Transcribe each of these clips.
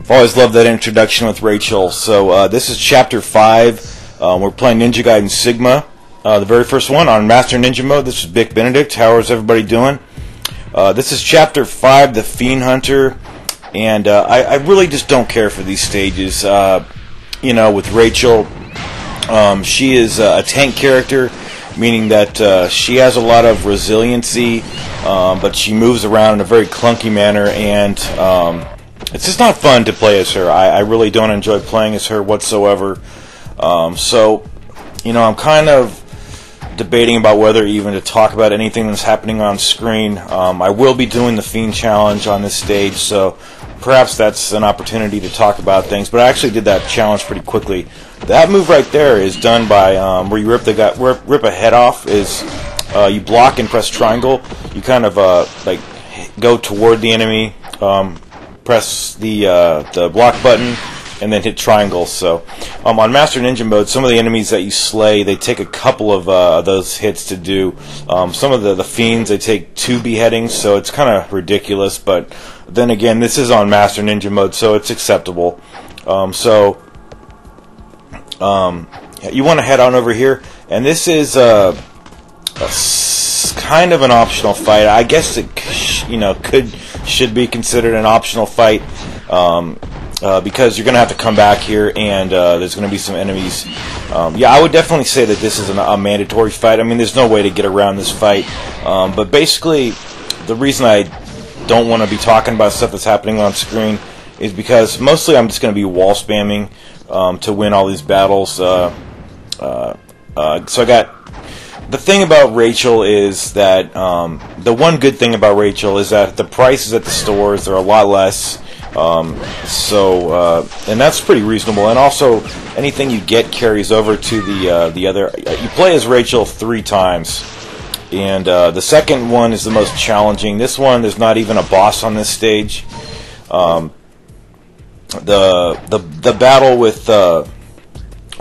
I've always loved that introduction with Rachel. So this is Chapter 5. We're playing Ninja Gaiden Sigma, the very first one on Master Ninja Mode. This is Bick Benedict. How is everybody doing? This is Chapter 5, the Fiend Hunter, and I really just don't care for these stages. You know, with Rachel, she is a tank character, meaning that she has a lot of resiliency, but she moves around in a very clunky manner, and it's just not fun to play as her. I really don't enjoy playing as her whatsoever. So, you know, I'm kind of debating about whether even to talk about anything that's happening on screen. I will be doing the Fiend challenge on this stage, so perhaps that's an opportunity to talk about things. But I actually did that challenge pretty quickly. That move right there is done by where you rip a head off. Is you block and press triangle. You kind of like go toward the enemy. Press the block button and then hit triangle. So on Master Ninja Mode, some of the enemies that you slay, they take a couple of those hits to do. Some of the Fiends, they take 2 beheadings, so it's kind of ridiculous, but then again, this is on Master Ninja Mode, so it's acceptable. You want to head on over here, and this is kind of an optional fight. I guess it should be considered an optional fight, because you're going to have to come back here, and there's going to be some enemies. Yeah, I would definitely say that this is a mandatory fight. I mean, there's no way to get around this fight. But basically, the reason I don't want to be talking about stuff that's happening on screen is because mostly I'm just going to be wall spamming to win all these battles. So I got... The thing about Rachel is that the one good thing about Rachel is that the prices at the stores are a lot less, and that's pretty reasonable. And also, anything you get carries over to the other. You play as Rachel 3 times, and the second one is the most challenging. This one, there's not even a boss on this stage. The battle with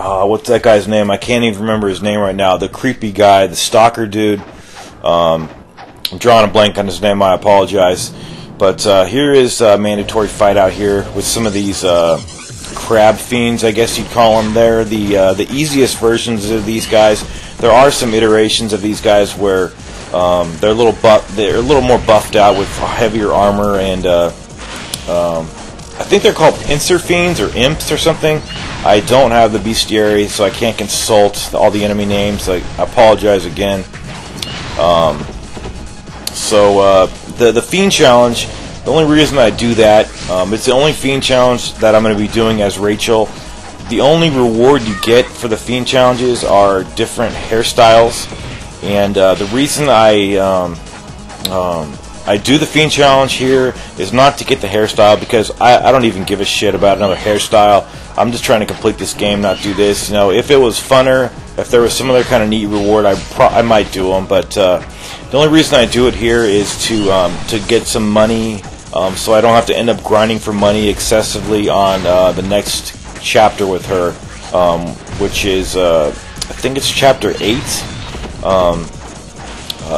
what's that guy's name? I can't even remember his name right now. The creepy guy, the stalker dude. I'm drawing a blank on his name. I apologize. But here is a mandatory fight out here with some of these crab fiends, I guess you'd call them. They're the easiest versions of these guys. There are some iterations of these guys where they're a little more buffed out with heavier armor, and I think they're called pincer fiends or imps or something. I don't have the bestiary, so I can't consult all the enemy names. I apologize again. The Fiend Challenge, the only reason I do that, it's the only Fiend Challenge that I'm going to be doing as Rachel. The only reward you get for the Fiend Challenges are different hairstyles, and the reason I do the Fiend Challenge here is not to get the hairstyle, because I don't even give a shit about another hairstyle. I'm just trying to complete this game, not do this. You know, if it was funner, if there was some other kind of neat reward, I might do them. But the only reason I do it here is to get some money, so I don't have to end up grinding for money excessively on the next chapter with her, which is I think it's Chapter 8.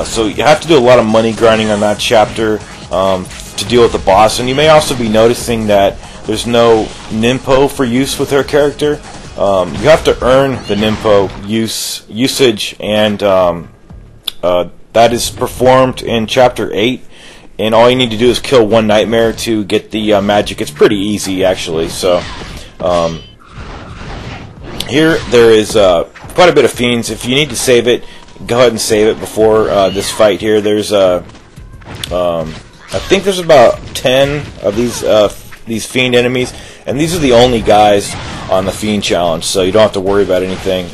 So you have to do a lot of money grinding on that chapter to deal with the boss. And you may also be noticing that there's no Ninpo for use with her character. You have to earn the Ninpo usage, and that is performed in Chapter 8. And all you need to do is kill 1 nightmare to get the magic. It's pretty easy, actually. So here there is quite a bit of fiends. If you need to save it, go ahead and save it before this fight here. There's I think there's about 10 of these fiend enemies, and these are the only guys on the Fiend Challenge, so you don't have to worry about anything.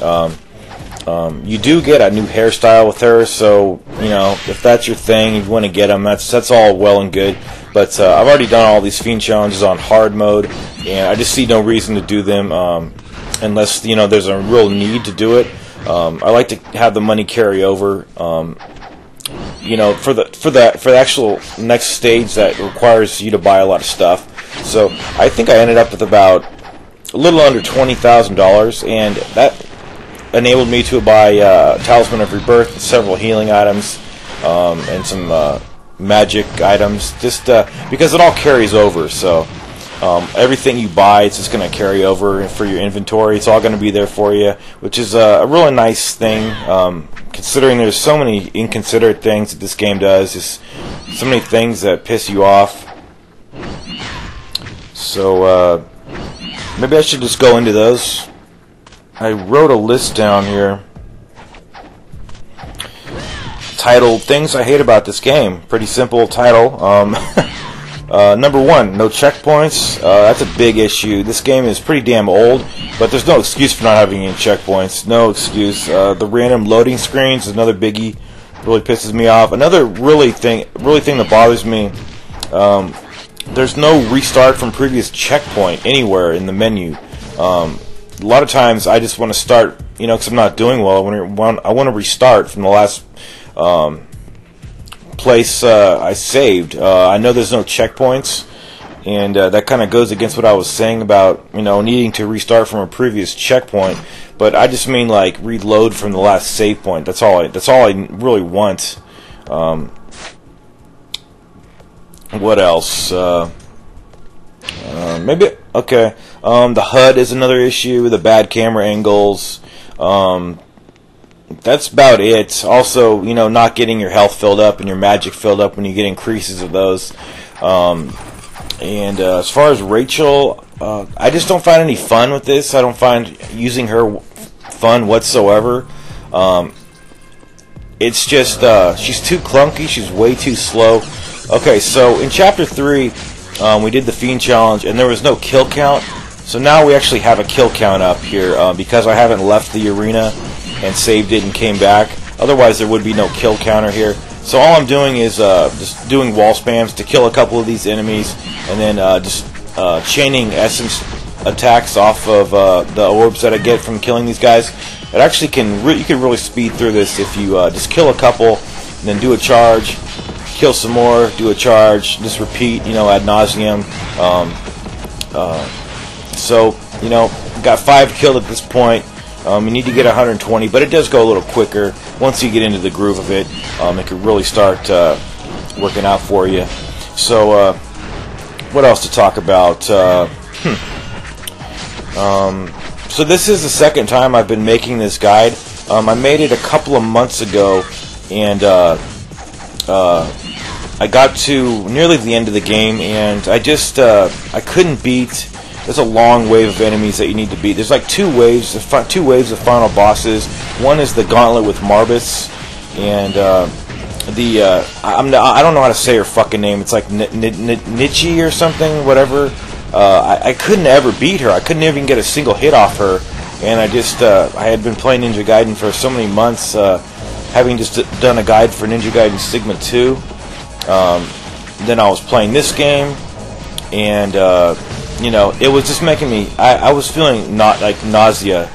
You do get a new hairstyle with her, so you know, if that's your thing, if you want to get them, that's all well and good. But I've already done all these Fiend Challenges on hard mode, and I just see no reason to do them unless there's a real need to do it. I like to have the money carry over, for the actual next stage that requires you to buy a lot of stuff. So I think I ended up with about a little under $20,000, and that enabled me to buy Talisman of Rebirth, several healing items, and some magic items, just because it all carries over. So Everything you buy, it's just going to carry over for your inventory. It's all going to be there for you, which is a really nice thing, considering there's so many inconsiderate things that this game does. Just so many things that piss you off. So maybe I should just go into those. I wrote a list down here titled "Things I Hate About This Game." Pretty simple title. Number one, no checkpoints. That's a big issue. This game is pretty damn old, but there's no excuse for not having any checkpoints. No excuse. The random loading screens is another biggie. Really pisses me off. Another really thing that bothers me. There's no restart from previous checkpoint anywhere in the menu. A lot of times I just want to start, because I'm not doing well. I want to restart from the last place I saved. I know there's no checkpoints, and that kind of goes against what I was saying about needing to restart from a previous checkpoint. But I just mean like reload from the last save point. That's all I really want. What else? Maybe okay. The HUD is another issue. The bad camera angles. That's about it. Also, not getting your health filled up and your magic filled up when you get increases of those. And as far as Rachel, I just don't find any fun with this. I don't find using her fun whatsoever. It's just she's too clunky. She's way too slow. Okay, so in Chapter 3, we did the Fiend challenge, and there was no kill count. So now we actually have a kill count up here because I haven't left the arena and saved it and came back. Otherwise, there would be no kill counter here. So all I'm doing is just doing wall spams to kill a couple of these enemies, and then just chaining essence attacks off of the orbs that I get from killing these guys. It actually you can really speed through this if you just kill a couple, and then do a charge, kill some more, do a charge, just repeat, ad nauseum. So, got 5 killed at this point. You need to get 120, but it does go a little quicker. Once you get into the groove of it, it can really start working out for you. So, what else to talk about? So this is the second time I've been making this guide. I made it a couple of months ago, and I got to nearly the end of the game, and I couldn't beat. There's a long wave of enemies that you need to beat. There's like two waves of final bosses. One is the gauntlet with Marbus, and I don't know how to say her fucking name. It's like Nietzsche or something, whatever. I couldn't ever beat her. I couldn't even get a single hit off her, and I had been playing Ninja Gaiden for so many months, having just done a guide for Ninja Gaiden Sigma 2. Then I was playing this game, and it was just making me. I was feeling nausea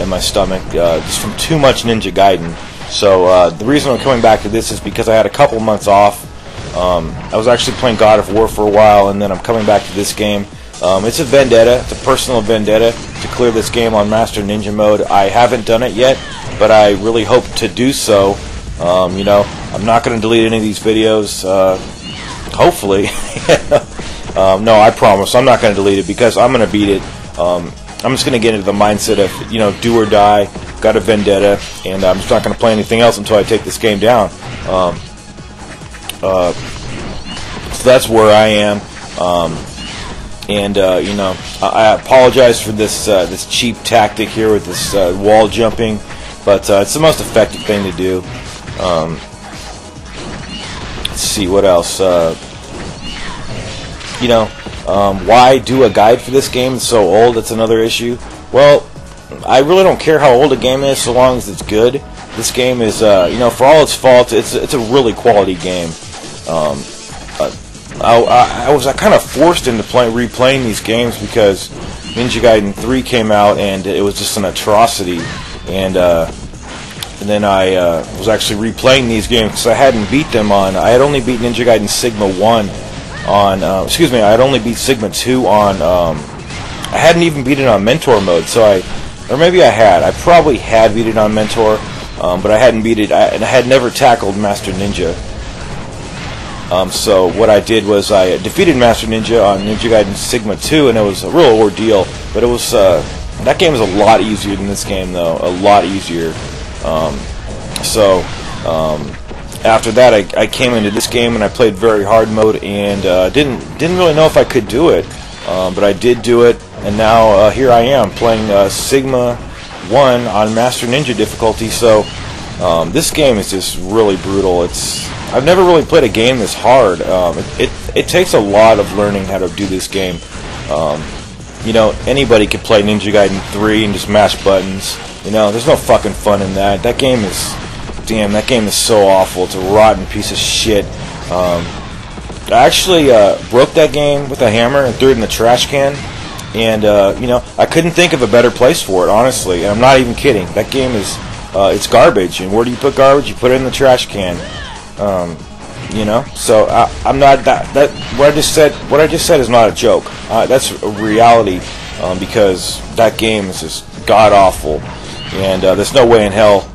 in my stomach just from too much Ninja Gaiden. So the reason I'm coming back to this is because I had a couple months off. I was actually playing God of War for a while, and then I'm coming back to this game. It's a vendetta. It's a personal vendetta to clear this game on Master Ninja mode. I haven't done it yet, but I really hope to do so. I'm not going to delete any of these videos. Hopefully. No, I promise. I'm not going to delete it because I'm going to beat it. I'm just going to get into the mindset of, do or die, got a vendetta, and I'm just not going to play anything else until I take this game down. So that's where I am. I apologize for this cheap tactic here with this wall jumping, but it's the most effective thing to do. Let's see what else. Why do a guide for this game? It's so old. That's another issue. Well, I really don't care how old a game is, so long as it's good. This game is, for all its faults, it's a really quality game. I was kind of forced into replaying these games because Ninja Gaiden 3 came out and it was just an atrocity, and then I was actually replaying these games because I hadn't beat them on. I had only beat Ninja Gaiden Sigma 1 on. I had only beat Sigma 2 on. I hadn't even beat it on Mentor mode, or maybe I had. I probably had beat it on Mentor, but I hadn't beat it. I had never tackled Master Ninja. So what I did was I defeated Master Ninja on Ninja Gaiden Sigma 2, and it was a real ordeal. But it was that game was a lot easier than this game, though. A lot easier. After that, I came into this game and I played very hard mode, and didn't really know if I could do it, but I did do it, and now here I am playing Sigma 1 on Master Ninja difficulty. So this game is just really brutal. I've never really played a game this hard. It takes a lot of learning how to do this game. You know, anybody could play Ninja Gaiden 3 and just mash buttons. You know, there's no fucking fun in that. That game is... Damn, that game is so awful. It's a rotten piece of shit. I actually broke that game with a hammer and threw it in the trash can. And, you know, I couldn't think of a better place for it, honestly. And I'm not even kidding. That game is... it's garbage. And where do you put garbage? You put it in the trash can. You know? So, I'm not... What I just said is not a joke. That's a reality. Because that game is just god-awful. And there's no way in hell...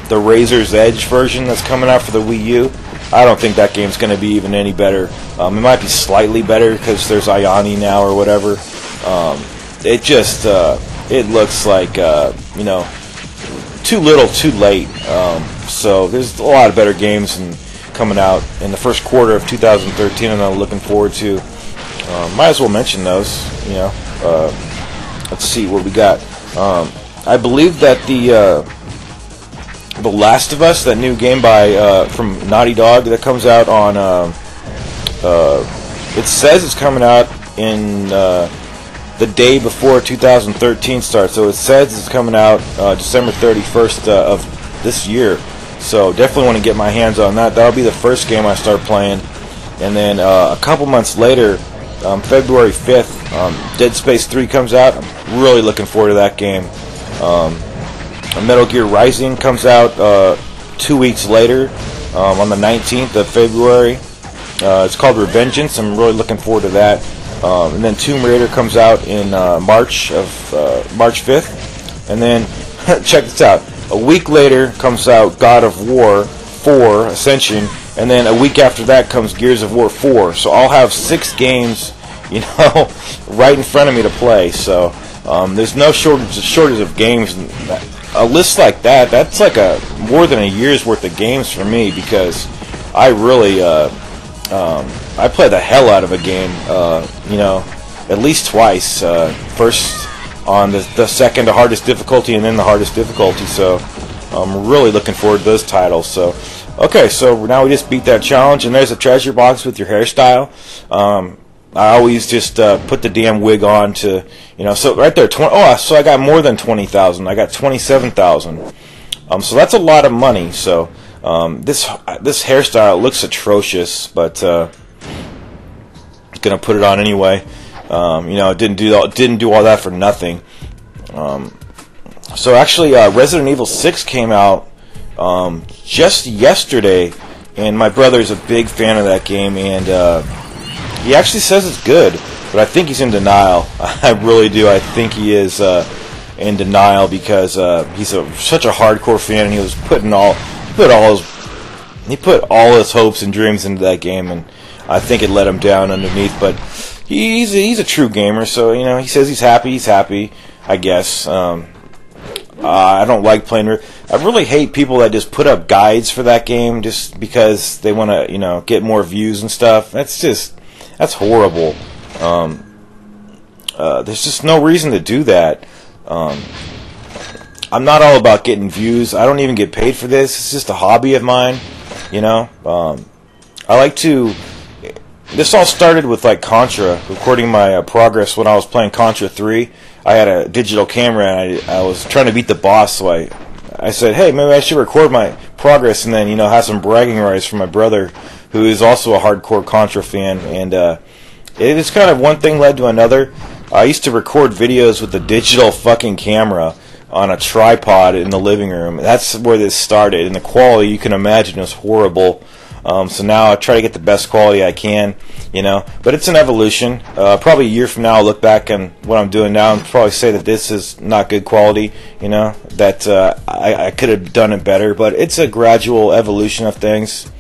the Razor's Edge version that's coming out for the Wii U, I don't think that game's going to be even any better. It might be slightly better because there's Ayani now or whatever. It just, it looks like, you know, too little, too late. So there's a lot of better games coming out in the first quarter of 2013, and I'm looking forward to. Might as well mention those, you know. Let's see what we got. I believe that The Last of Us, that new game by from Naughty Dog that comes out on it says it's coming out in the day before 2013 starts, so it says it's coming out December 31st of this year. So definitely want to get my hands on that. That'll be the first game I start playing. And then a couple months later, February 5th, Dead Space 3 comes out. I'm really looking forward to that game. Metal Gear Rising comes out 2 weeks later, on the 19th of February. It's called Revengeance. I'm really looking forward to that. And then Tomb Raider comes out in March 5th. And then, check this out, a week later comes out God of War 4 Ascension, and then a week after that comes Gears of War 4. So I'll have 6 games, you know, right in front of me to play. So there's no shortage of games. A list like that, that's like more than a year's worth of games for me, because I really I play the hell out of a game, you know, at least twice. First on the second to hardest difficulty, and then the hardest difficulty. So I'm really looking forward to those titles. So okay, so now we just beat that challenge, and there's a treasure box with your hairstyle. I always just put the damn wig on to, you know, so right there, so I got more than 20,000. I got 27,000. So that's a lot of money. So this hairstyle looks atrocious, but gonna put it on anyway. You know, didn't do all that for nothing. So actually, Resident Evil 6 came out just yesterday, and my brother's a big fan of that game, and he actually says it's good, but I think he's in denial. I really do. I think he is in denial because he's such a hardcore fan, and he was put all his hopes and dreams into that game, and I think it let him down underneath. But he's a true gamer, so you know, he says he's happy. He's happy, I guess. I don't like playing. I really hate people that just put up guides for that game just because they want to, you know, get more views and stuff. That's horrible. There's just no reason to do that. I'm not all about getting views. I don't even get paid for this. It's just a hobby of mine, you know. I like to... This all started with, like, Contra, recording my progress when I was playing Contra 3. I had a digital camera, and I was trying to beat the boss, so I said, hey, maybe I should record my progress and then, you know, have some bragging rights for my brother, who is also a hardcore Contra fan. And it is kind of one thing led to another. I used to record videos with a digital fucking camera on a tripod in the living room. That's where this started, and the quality, you can imagine, is horrible. So now I try to get the best quality I can, you know. But it's an evolution. Probably a year from now I'll look back on what I'm doing now and probably say that this is not good quality, you know, that I could have done it better. But it's a gradual evolution of things.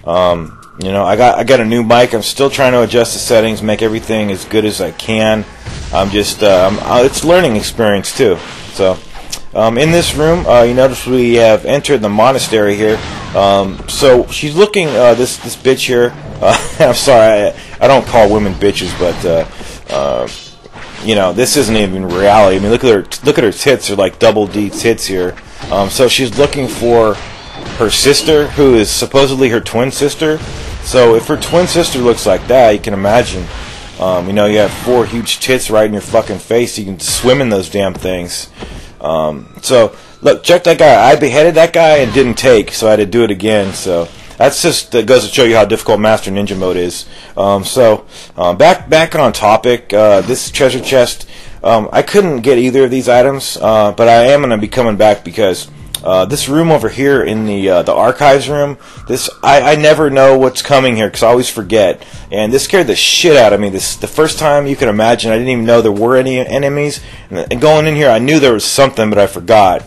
You know, I got a new mic. I'm still trying to adjust the settings, make everything as good as I can. I'm just it's a learning experience too. So in this room, you notice we have entered the monastery here. So she's looking this bitch here. I'm sorry, I don't call women bitches, but you know, this isn't even reality. I mean, look at her tits. They're like double D tits here. So she's looking for her sister, who is supposedly her twin sister. So if her twin sister looks like that, you can imagine. You know, you have 4 huge tits right in your fucking face. You can swim in those damn things. So look, check that guy. I beheaded that guy and didn't take, so I had to do it again. So that's just goes to show you how difficult Master Ninja Mode is. Back on topic. This treasure chest. I couldn't get either of these items, but I am going to be coming back because this room over here in the archives room, I never know what's coming here because I always forget, and this scared the shit out of me. The first time you can imagine, I didn't even know there were any enemies, and going in here, I knew there was something, but I forgot.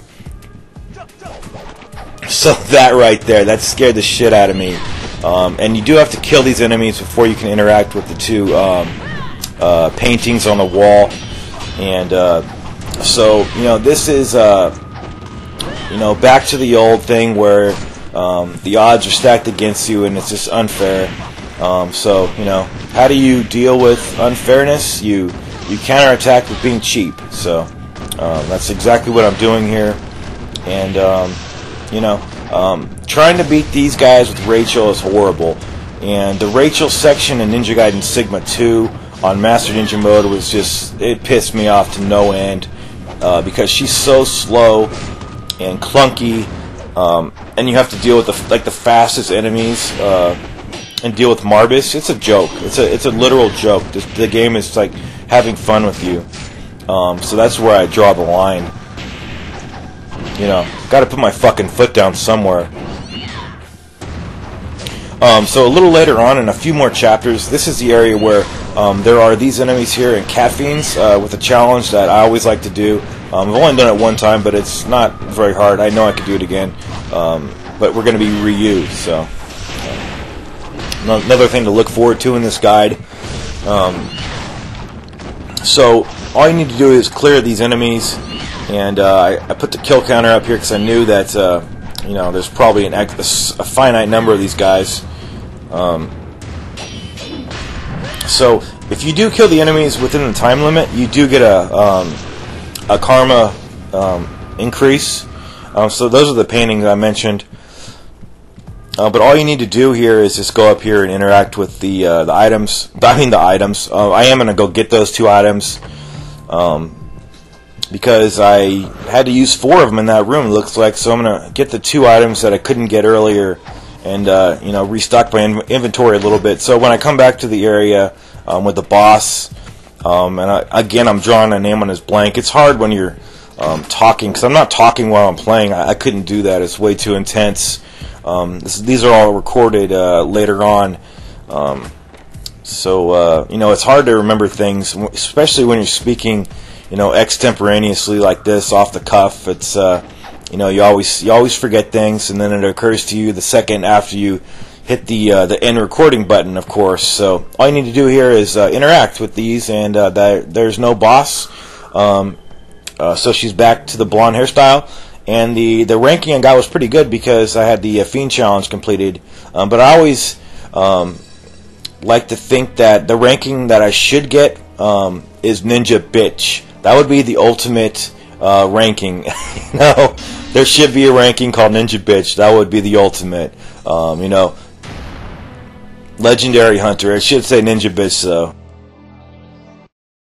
So that right there, that scared the shit out of me. And you do have to kill these enemies before you can interact with the 2 paintings on the wall, and so you know, this is you know, back to the old thing where the odds are stacked against you and it's just unfair. So, you know, how do you deal with unfairness? You counterattack with being cheap. So that's exactly what I'm doing here. And, you know, trying to beat these guys with Rachel is horrible. And the Rachel section in Ninja Gaiden Sigma 2 on Master Ninja Mode was just, it pissed me off to no end. Because she's so slow and clunky, and you have to deal with the fastest enemies, and deal with Marbus. It's a joke. It's a literal joke. The game is like having fun with you. So that's where I draw the line. You know, got to put my fucking foot down somewhere. So a little later on, in a few more chapters, this is the area where there are these enemies here in Cat Fiends with a challenge that I always like to do. I've only done it one time, but it's not very hard. I know I could do it again, but we're going to be reused. So another thing to look forward to in this guide. So all you need to do is clear these enemies, and I put the kill counter up here because I knew that you know, there's probably a finite number of these guys. So if you do kill the enemies within the time limit, you do get a karma increase. So those are the paintings I mentioned. But all you need to do here is just go up here and interact with the items. I mean the items. I am going to go get those 2 items. Because I had to use 4 of them in that room, it looks like. So I'm going to get the 2 items that I couldn't get earlier and, you know, restock my inventory a little bit. So when I come back to the area with the boss, and again, I'm drawing a name on his blank. It's hard when you're talking, because I'm not talking while I'm playing. I couldn't do that. It's way too intense. These are all recorded later on. So, you know, it's hard to remember things, especially when you're speaking, you know, extemporaneously like this, off the cuff. It's you know, you always forget things, and then it occurs to you the second after you hit the end recording button, of course. So all you need to do here is interact with these, and there's no boss. So she's back to the blonde hairstyle, and the ranking I got was pretty good because I had the Fiend challenge completed. But I always like to think that the ranking that I should get is Ninja Bitch. That would be the ultimate ranking. You know, there should be a ranking called Ninja Bitch. That would be the ultimate. You know, Legendary Hunter. It should say Ninja Bitch, though.